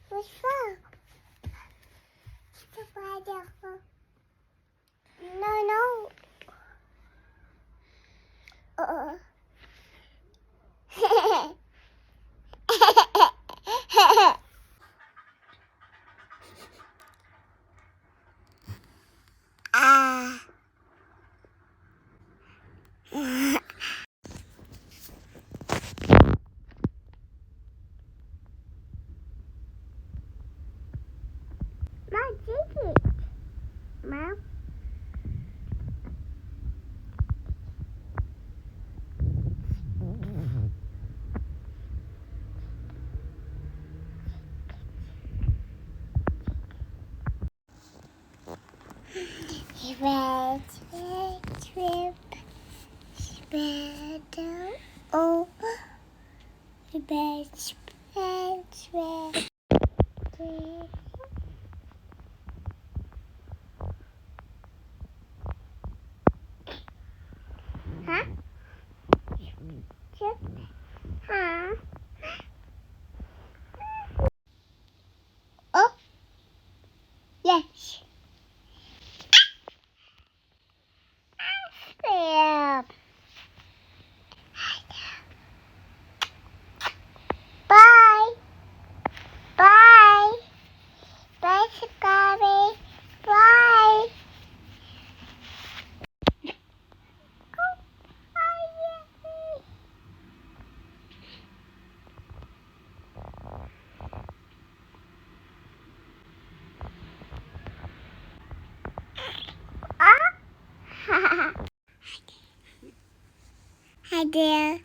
What's wrong? The father. No. Mom, take it. Mom. Huh? Huh? Oh, yes. Stop. Bye. Bye. Bye, Scotty. Bye. Hi there.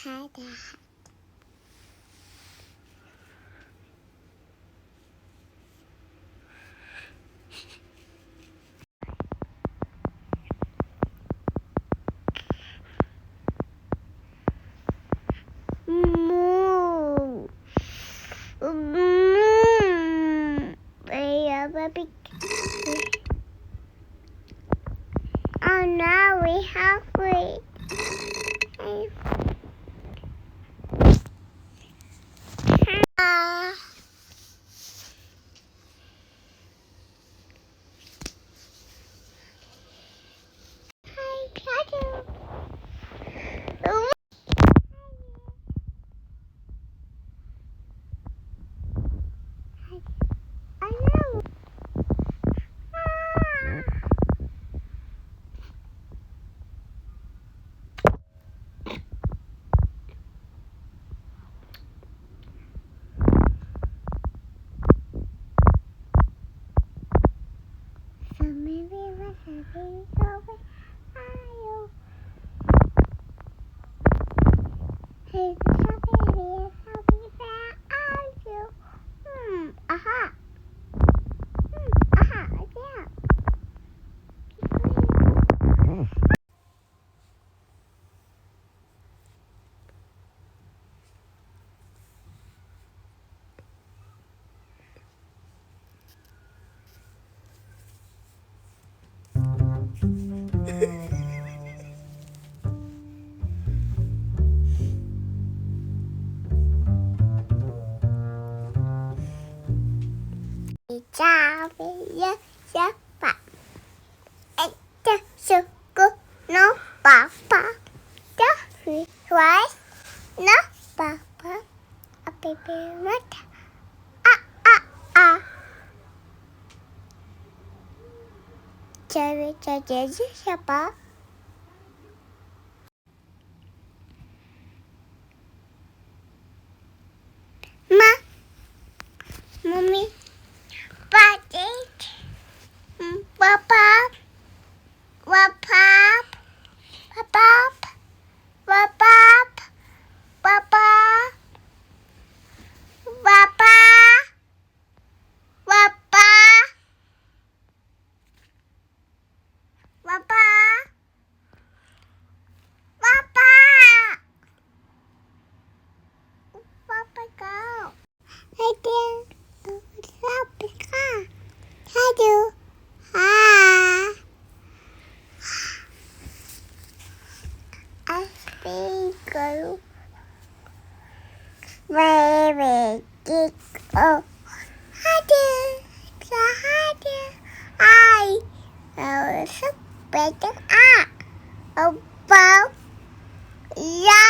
Hi there. Oh no. free. Ah. Hi, Shadow. I know. So maybe we're having over. Hey, the baby there are you? Aha. Aha, yeah. Chào bây giờ các bạn. Anh cho sư cô nó bảo bảo cho hủy hoại nó bảo bảo a baby mất a chơi chơi giúp cho bảo ma mommy Barbie Papa Papa Papa Papa Papa Papa Papa Papa Papa Papa go I did Papa I do I think go baby kick oh I do I was better about yeah